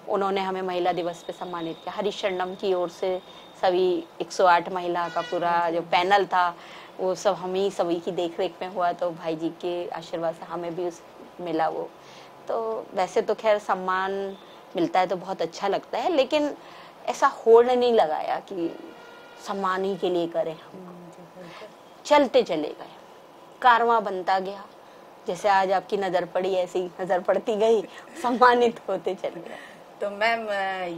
उन्होंने हमें महिला दिवस पे सम्मानित किया। हरिशरणम की ओर से सभी 108 महिला का पूरा जो पैनल था वो सब हम ही सभी की देखरेख में हुआ, तो भाई जी के आशीर्वाद से हमें भी उस मिला वो। तो वैसे तो खैर सम्मान मिलता है तो बहुत अच्छा लगता है, लेकिन ऐसा होड़ नहीं लगाया कि सम्मान ही के लिए करें हम, चलते चले गए, कारवां बनता गया, जैसे आज आपकी नजर पड़ी ऐसी नजर पड़ती गई, सम्मानित होते चले गए। तो मैम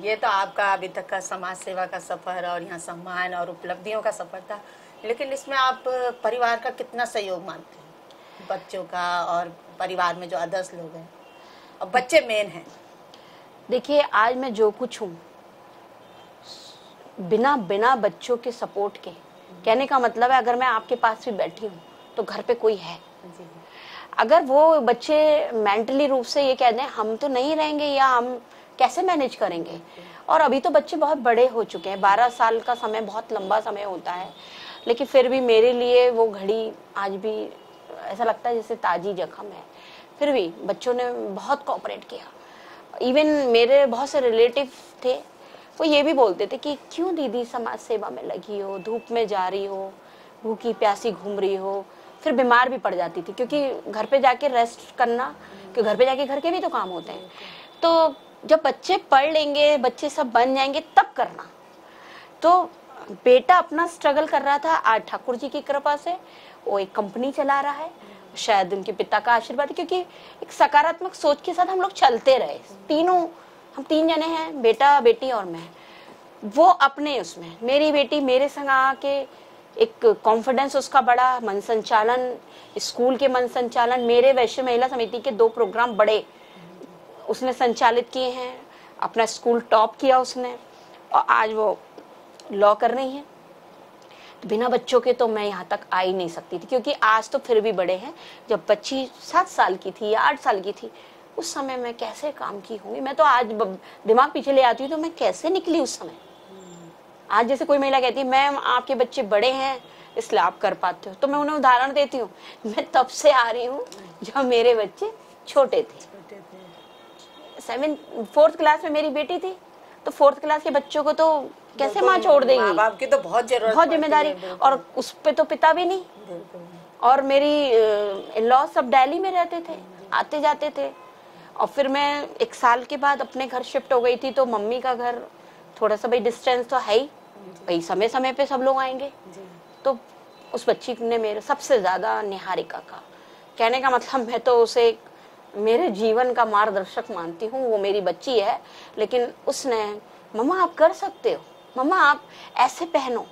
ये तो आपका अभी तक का समाज सेवा का सफर और यहाँ सम्मान और उपलब्धियों का सफर था, लेकिन इसमें आप परिवार का कितना सहयोग मानते हैं? बच्चों का और परिवार में जो अदर्स लोग हैं और बच्चे मेन हैं। देखिए आज मैं जो कुछ हूँ बिना बच्चों के सपोर्ट के, कहने का मतलब है अगर मैं आपके पास भी बैठी हूँ तो घर पे कोई है। अगर वो बच्चे मेंटली रूप से ये कह दें हम तो नहीं रहेंगे या हम कैसे मैनेज करेंगे, और अभी तो बच्चे बहुत बड़े हो चुके हैं, 12 साल का समय बहुत लंबा समय होता है, लेकिन फिर भी मेरे लिए वो घड़ी आज भी ऐसा लगता है जैसे ताजी जख्म है। फिर भी बच्चों ने बहुत कोऑपरेट किया। इवन मेरे बहुत से रिलेटिव थे, वो ये भी बोलते थे कि क्यों दीदी समाज सेवा में लगी हो, धूप में जा रही हो, भूखी प्यासी घूम रही हो। फिर बीमार भी पड़ जाती थी क्योंकि घर पे जाके रेस्ट करना, क्योंकि घर पे जाके घर के भी तो काम होते हैं। तो जब बच्चे पढ़ लेंगे, बच्चे सब बन जाएंगे तब करना। तो बेटा अपना स्ट्रगल कर रहा था, आज ठाकुर जी की कृपा से वो एक कंपनी चला रहा है, शायद उनके पिता का आशीर्वाद है, क्योंकि एक सकारात्मक सोच के साथ हम लोग चलते रहे। हम 3 जने हैं, बेटा बेटी और मैं। वो अपने उसमें मेरी बेटी मेरे संग आके एक कॉन्फिडेंस उसका बड़ा, मन संचालन, स्कूल के मन संचालन, मेरे वैश्य महिला समिति के 2 प्रोग्राम बड़े उसने संचालित किए हैं, अपना स्कूल टॉप किया उसने, और आज वो लॉ कर रही है। तो बिना बच्चों के तो मैं यहाँ तक आ ही नहीं सकती थी, क्योंकि आज तो फिर भी बड़े हैं। जब बच्ची 7 साल की थी या 8 साल की थी उस समय मैं कैसे काम की होंगी। मैं तो आज दिमाग पीछे ले आती हूँ तो मैं कैसे निकली उस समय। आज जैसे कोई महिला कहती है मैम आपके बच्चे बड़े हैं इसलिए आप कर पाते हो, तो मैं उन्हें उदाहरण देती हूँ, मैं तब से आ रही हूँ जब मेरे बच्चे छोटे थे। 4th क्लास में मेरी बेटी थी, तो 4th क्लास के बच्चों को तो कैसे माँ छोड़ देगी। माँ बाप की तो बहुत जरूरत, बहुत जिम्मेदारी, और उस पे तो पिता भी नहीं। और मेरी इन-लॉ सब दिल्ली में रहते थे, आते जाते थे। और फिर मैं 1 साल के बाद अपने घर शिफ्ट हो गई थी, तो मम्मी का घर थोड़ा सा भाई डिस्टेंस तो है ही, भाई समय समय पे सब लोग आएंगे, तो उस बच्ची ने मेरे सबसे ज़्यादा निहारिका का, कहने का मतलब मैं तो उसे मेरे जीवन का मार्गदर्शक मानती हूँ, वो मेरी बच्ची है, लेकिन उसने मम्मा आप कर सकते हो, मम्मा आप ऐसे पहनो,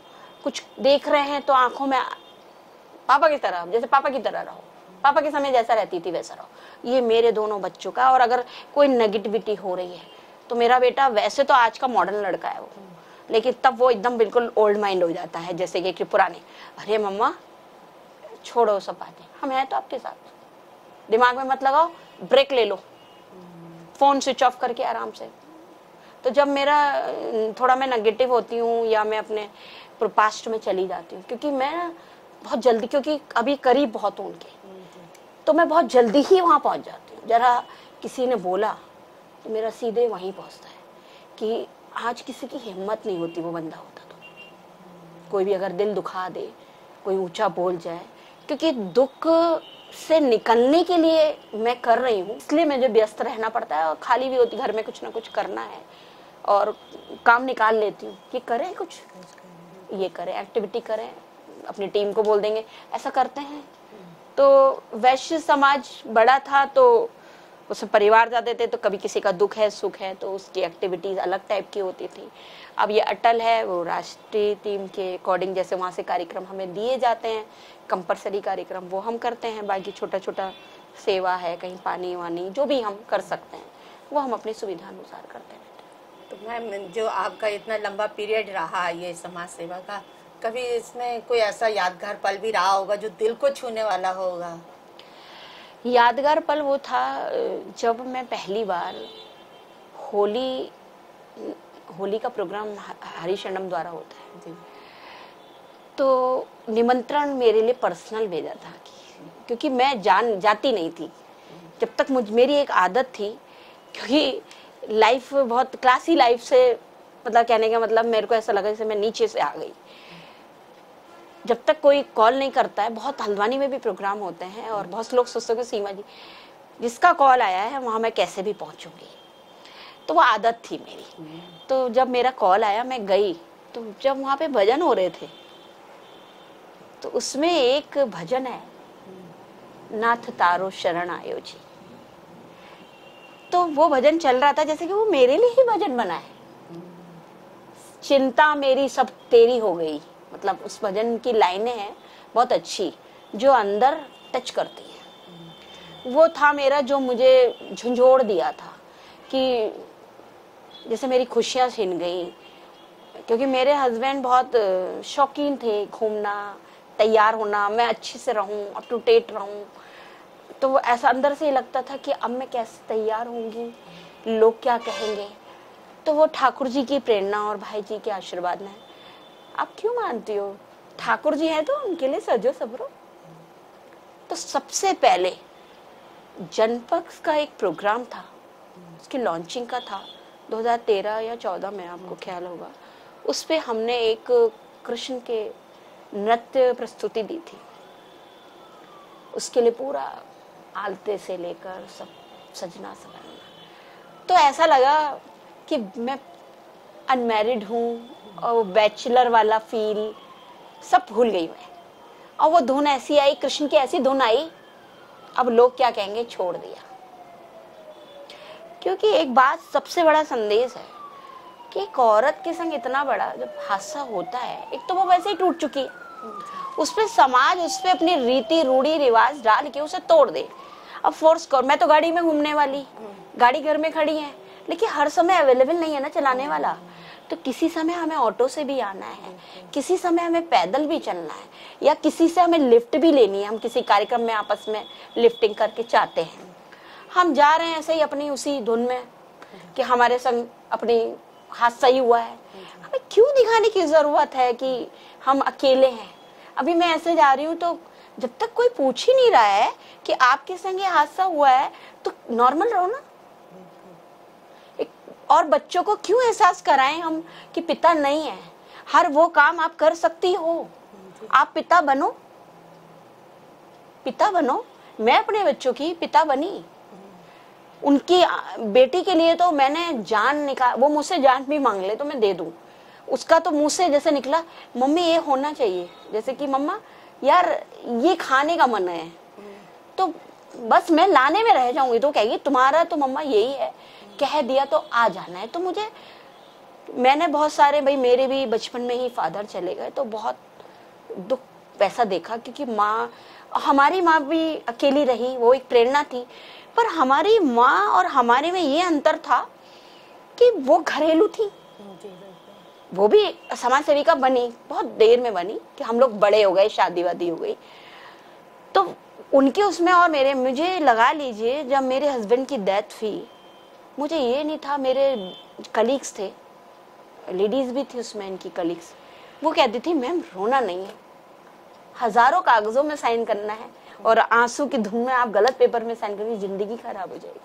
कुछ देख रहे हैं तो आंखों में पापा की तरह, जैसे पापा की तरह रहो, पापा के समय जैसा रहती थी वैसा रहो। ये मेरे दोनों बच्चों का। और अगर कोई नेगेटिविटी हो रही है तो मेरा बेटा वैसे तो आज का मॉडर्न लड़का है वो, लेकिन तब वो एकदम बिल्कुल ओल्ड माइंड हो जाता है, जैसे कि पुराने, अरे मम्मा छोड़ो सब बातें, हम हैं तो आपके साथ, दिमाग में मत लगाओ, ब्रेक ले लो, फोन स्विच ऑफ करके आराम से। तो जब मेरा थोड़ा मैं नेगेटिव होती हूँ या मैं अपने पास्ट में चली जाती हूँ, क्योंकि मैं बहुत जल्दी, क्योंकि अभी करीब बहुत हूँ उनके, तो मैं बहुत जल्दी ही वहाँ पहुँच जाती हूँ। जरा किसी ने बोला तो मेरा सीधे वहीं पहुँचता है कि आज किसी की हिम्मत नहीं होती वो बंदा होता तो, कोई भी अगर दिल दुखा दे, कोई ऊंचा बोल जाए, क्योंकि दुख से निकलने के लिए मैं कर रही हूँ, इसलिए मुझे व्यस्त रहना पड़ता है और खाली भी होती, घर में कुछ ना कुछ करना है और काम निकाल लेती हूँ कि करें कुछ, ये करें, एक्टिविटी करें, अपनी टीम को बोल देंगे ऐसा करते हैं। तो वैश्य समाज बड़ा था तो उसमें परिवार जाते थे, तो कभी किसी का दुख है सुख है तो उसकी एक्टिविटीज अलग टाइप की होती थी। अब ये अटल है, वो राष्ट्रीय टीम के अकॉर्डिंग जैसे वहाँ से कार्यक्रम हमें दिए जाते हैं, कंपलसरी कार्यक्रम वो हम करते हैं, बाकी छोटा छोटा सेवा है, कहीं पानी वानी जो भी हम कर सकते हैं वो हम अपनी सुविधा अनुसार करते हैं। तो मैम, जो आपका इतना लंबा पीरियड रहा ये समाज सेवा का, कभी इसमें कोई ऐसा यादगार पल भी रहा होगा जो दिल को छूने वाला होगा? यादगार पल वो था जब मैं पहली बार होली का प्रोग्राम हरिशरणम द्वारा होता है जी, तो निमंत्रण मेरे लिए पर्सनल भेजा था क्योंकि मैं जाती नहीं थी जब तक मेरी एक आदत थी, क्योंकि लाइफ बहुत क्लासी लाइफ से, मतलब कहने का मतलब मेरे को ऐसा लगा जैसे मैं नीचे से आ गई। जब तक कोई कॉल नहीं करता है, बहुत हल्द्वानी में भी प्रोग्राम होते हैं और बहुत लोग सोचते हैं सीमा जी जिसका कॉल आया है वहां मैं कैसे भी पहुंचूंगी, तो वो आदत थी मेरी। तो जब मेरा कॉल आया मैं गई, तो जब वहां पे भजन हो रहे थे तो उसमें एक भजन है, नाथ तारो शरण आयो जी, तो वो भजन चल रहा था जैसे कि वो मेरे लिए ही भजन बना है, चिंता मेरी सब तेरी हो गई, मतलब उस भजन की लाइनें हैं बहुत अच्छी जो अंदर टच करती है। वो था मेरा जो मुझे झंझोड़ दिया था कि जैसे मेरी खुशियां छिन गई, क्योंकि मेरे हस्बैंड बहुत शौकीन थे घूमना, तैयार होना, मैं अच्छे से रहूं, अप टू डेट रहूं, तो वो ऐसा अंदर से ही लगता था कि अब मैं कैसे तैयार होंगी, लोग क्या कहेंगे। तो वो ठाकुर जी की प्रेरणा और भाई जी के आशीर्वाद में, आप क्यों मानती हो ठाकुर जी हैं तो उनके लिए सजो सबरो। तो सबसे पहले जनपक्ष का एक प्रोग्राम था, उसकी लॉन्चिंग का था 2013 या 14 में, आपको ख्याल होगा, उस पे हमने एक कृष्ण के नृत्य प्रस्तुति दी थी। उसके लिए पूरा आलते से लेकर सब सजना सवरना, तो ऐसा लगा कि मैं अनमैरिड हूँ और बैचलर वाला फील सब भूल गई मैं। और वो धुन ऐसी आई, कृष्ण की ऐसी धुन आई, अब लोग क्या कहेंगे छोड़ दिया। क्योंकि एक बात सबसे बड़ा संदेश है कि एक औरत के संग इतना बड़ा जब हादसा होता है, एक तो वो वैसे ही टूट चुकी है, उस पे समाज उस पे अपनी रीति रूढ़ी रिवाज डाल के उसे तोड़ दे। अब फोर्स कर, मैं तो गाड़ी में घूमने वाली, गाड़ी घर में खड़ी है, लेकिन हर समय अवेलेबल नहीं है ना चलाने वाला, तो किसी समय हमें ऑटो से भी आना है, किसी समय हमें पैदल भी चलना है, या किसी से हमें लिफ्ट भी लेनी है। हम किसी कार्यक्रम में आपस में लिफ्टिंग करके चाहते हैं, हम जा रहे हैं ऐसे ही अपनी उसी धुन में कि हमारे संग अपनी हादसा ही हुआ है, हमें क्यों दिखाने की जरूरत है कि हम अकेले हैं। अभी मैं ऐसे जा रही हूँ तो जब तक कोई पूछ ही नहीं रहा है कि आपके संग ये हादसा हुआ है तो नॉर्मल रहो ना। और बच्चों को क्यों एहसास कराएं हम कि पिता नहीं है, हर वो काम आप कर सकती हो, आप पिता बनो, पिता बनो। मैं अपने बच्चों की पिता बनी, उनकी बेटी के लिए तो मैंने जान निकाल, वो मुझसे जान भी मांग ले तो मैं दे दूं, उसका तो मुंह से जैसे निकला मम्मी ये होना चाहिए, जैसे कि मम्मा यार ये खाने का मन है, तो बस मैं लाने में रह जाऊंगी। तो कहेगी तुम्हारा तो मम्मा यही है, कह दिया तो आ जाना है। तो मुझे, मैंने बहुत सारे, भाई मेरे भी बचपन में ही फादर चले गए, तो बहुत दुख वैसा देखा, क्योंकि माँ, हमारी माँ भी अकेली रही, वो एक प्रेरणा थी। पर हमारी माँ और हमारे में ये अंतर था कि वो घरेलू थी, वो भी समाज सेविका बनी, बहुत देर में बनी कि हम लोग बड़े हो गए, शादी वादी हो गई। तो उनके उसमें और मेरे, मुझे लगा लीजिए जब मेरे हस्बैंड की डेथ हुई, मुझे ये नहीं था, मेरे कलीग्स थे, लेडीज भी थी उसमें, इनकी कलीग्स, वो कहती थी मैम रोना नहीं है, हजारों कागजों में साइन करना है और आंसू की धुन में आप गलत पेपर में साइन करेंगे, जिंदगी खराब हो जाएगी,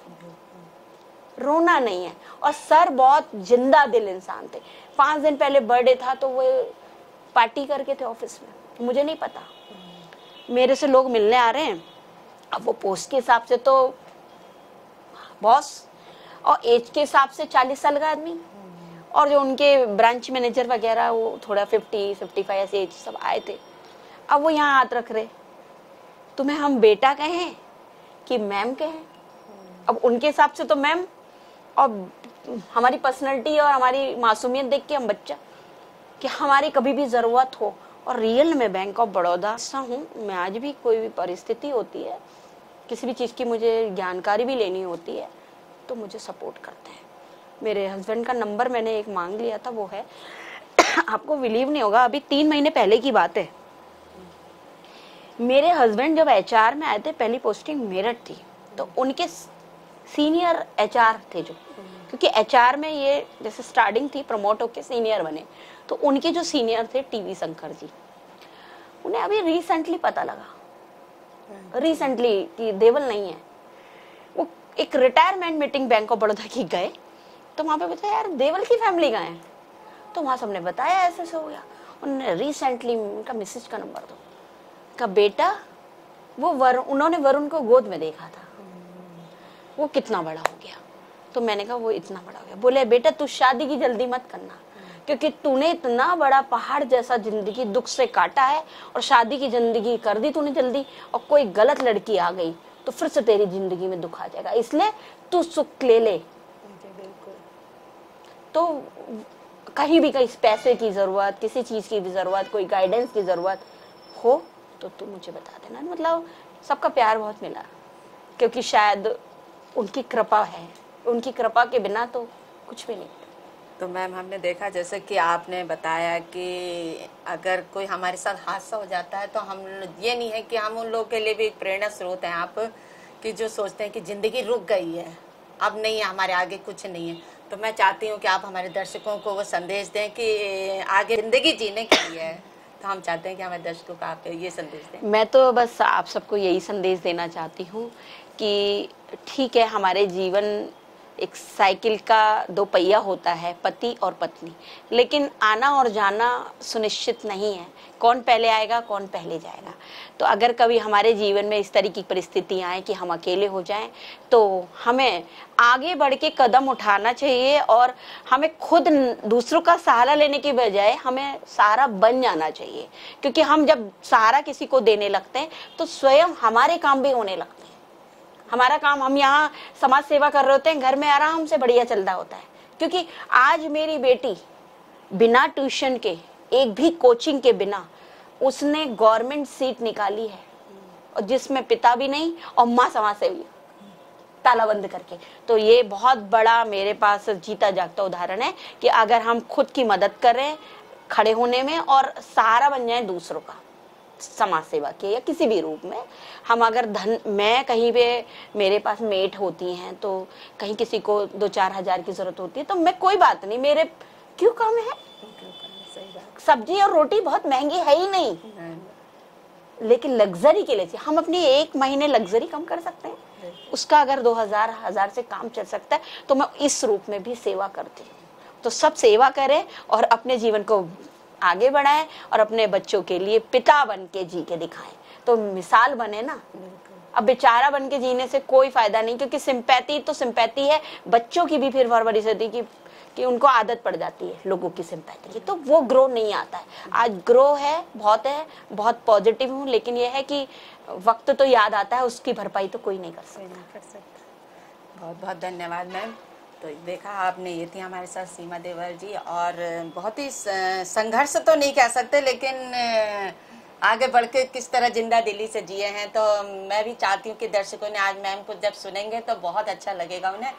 रोना नहीं है। और सर बहुत जिंदा दिल इंसान थे। 5 दिन पहले बर्थडे था तो वो पार्टी करके थे ऑफिस में, मुझे नहीं पता, मेरे से लोग मिलने आ रहे हैं, अब वो पोस्ट के हिसाब से तो बॉस, और एज के हिसाब से 40 साल का आदमी, और जो उनके ब्रांच मैनेजर वगैरह वो थोड़ा 50-55 ऐसे एज सब आए थे। अब वो यहाँ हाथ रख रहे, तुम्हें हम बेटा कहें कि मैम कहें? अब उनके हिसाब से तो मैम, और हमारी पर्सनैलिटी और हमारी मासूमियत देख के हम बच्चा, कि हमारी कभी भी ज़रूरत हो। और रियल में बैंक ऑफ बड़ौदा सा हूँ मैं, आज भी कोई भी परिस्थिति होती है, किसी भी चीज़ की मुझे जानकारी भी लेनी होती है तो मुझे सपोर्ट करते हैं। मेरे हस्बैंड का नंबर मैंने एक मांग लिया था, वो है आपको बिलीव नहीं होगा, अभी 3 महीने पहले की बात है, मेरे हस्बैंड जब HR में आए थे, पहली पोस्टिंग मेरठ थी, तो उनके सीनियर HR थे जो, क्योंकि HR में ये जैसे स्टार्टिंग थी, प्रमोट होके सीनियर बने, तो उनके जो सीनियर थे टीवी शंकर जी, उन्हें अभी रिसेंटली पता लगा, रिसेंटली, कि देवल नहीं है। वो एक retirement meeting bank of Baroda की गए, तो वहां पे बताया यार देवल की फैमिली कहाँ है, तो वहां सबने बताया ऐसे से हो गया। उन्होंने रिसेंटली उनका मिसेज का नंबर दो, का बेटा वो उन्होंने वरुण को गोद में देखा था, वो कितना बड़ा हो गया, तो मैंने कहा वो इतना बड़ा हो गया। बोले बेटा तू शादी की जल्दी मत करना, क्योंकि तूने इतना बड़ा पहाड़ जैसा जिंदगी दुख से काटा है, और शादी की जिंदगी कर दी तूने जल्दी, और कोई गलत लड़की आ गई तो फिर से तेरी जिंदगी में दुख आ जाएगा, इसलिए तू सुख ले ले। तो कहीं भी कहीं पैसे की जरूरत, किसी चीज की भी जरूरत, कोई गाइडेंस की जरूरत हो तो तू मुझे बता देना। मतलब सबका प्यार बहुत मिला, क्योंकि शायद उनकी कृपा है, उनकी कृपा के बिना तो कुछ भी नहीं। तो मैम हमने देखा जैसे कि आपने बताया कि अगर कोई हमारे साथ हादसा हो जाता है तो हम, ये नहीं है कि हम उन लोगों के लिए भी एक प्रेरणा स्रोत हैं आप, कि जो सोचते हैं कि ज़िंदगी रुक गई है, अब नहीं है, हमारे आगे कुछ नहीं है। तो मैं चाहती हूँ कि आप हमारे दर्शकों को वो संदेश दें कि आगे ज़िंदगी जीने के लिए है, तो हम चाहते हैं कि हमारे दर्शकों को आप ये संदेश दें। मैं तो बस आप सबको यही संदेश देना चाहती हूँ कि ठीक है, हमारे जीवन एक साइकिल का 2 पहिया होता है, पति और पत्नी, लेकिन आना और जाना सुनिश्चित नहीं है, कौन पहले आएगा कौन पहले जाएगा। तो अगर कभी हमारे जीवन में इस तरह की परिस्थिति आए कि हम अकेले हो जाएं, तो हमें आगे बढ़ के कदम उठाना चाहिए, और हमें खुद दूसरों का सहारा लेने की बजाय हमें सहारा बन जाना चाहिए, क्योंकि हम जब सहारा किसी को देने लगते हैं तो स्वयं हमारे काम भी होने लगते हैं। हमारा काम, हम यहाँ समाज सेवा कर रहे होते हैं, घर में आराम से बढ़िया चल रहा होता है, क्योंकि आज मेरी बेटी बिना ट्यूशन के, एक भी कोचिंग के बिना, उसने गवर्नमेंट सीट निकाली है, और जिसमें पिता भी नहीं और माँ समाज सेवी, ताला बंद करके। तो ये बहुत बड़ा मेरे पास जीता जागता उदाहरण है कि अगर हम खुद की मदद करें खड़े होने में, और सहारा बन जाए दूसरों का, समाज सेवा के या किसी भी रूप में। हम अगर मैं कहीं पे, मेरे पास मेट होती हैं, तो कहीं किसी को 2-4 हज़ार की जरूरत होती है, तो मैं, कोई बात नहीं, मेरे क्यों कम है, सब्जी और रोटी बहुत महंगी है ही नहीं, लेकिन लग्जरी के लिए हम अपनी 1 महीने लग्जरी कम कर सकते हैं, उसका अगर 2,000 से काम चल सकता है, तो मैं इस रूप में भी सेवा करती हूँ। तो सब सेवा करें और अपने जीवन को आगे बढ़ाएं, और अपने बच्चों के लिए पिता बन के जी के दिखाएं, तो मिसाल बने ना। अब बेचारा बन के जीने से कोई फायदा नहीं, क्योंकि सिंपैथी तो सिंपैथी है, बच्चों की भी फिर परवरिश होती कि कि उनको आदत पड़ जाती है लोगों की सिंपैथी की, तो वो ग्रो नहीं आता है। आज ग्रो है, बहुत पॉजिटिव हूँ, लेकिन ये है कि वक्त तो याद आता है, उसकी भरपाई तो कोई नहीं कर सकता। बहुत बहुत धन्यवाद मैम। तो देखा आपने, ये थी हमारे साथ सीमा देवर जी, और बहुत ही संघर्ष तो नहीं कह सकते, लेकिन आगे बढ़ के किस तरह जिंदा दिली से जिए हैं। तो मैं भी चाहती हूँ कि दर्शकों ने आज मैम को जब सुनेंगे तो बहुत अच्छा लगेगा उन्हें।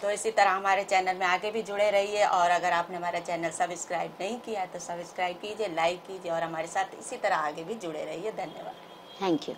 तो इसी तरह हमारे चैनल में आगे भी जुड़े रहिए, और अगर आपने हमारा चैनल सब्सक्राइब नहीं किया तो सब्सक्राइब कीजिए, लाइक कीजिए, और हमारे साथ इसी तरह आगे भी जुड़े रहिए। धन्यवाद। Thank you.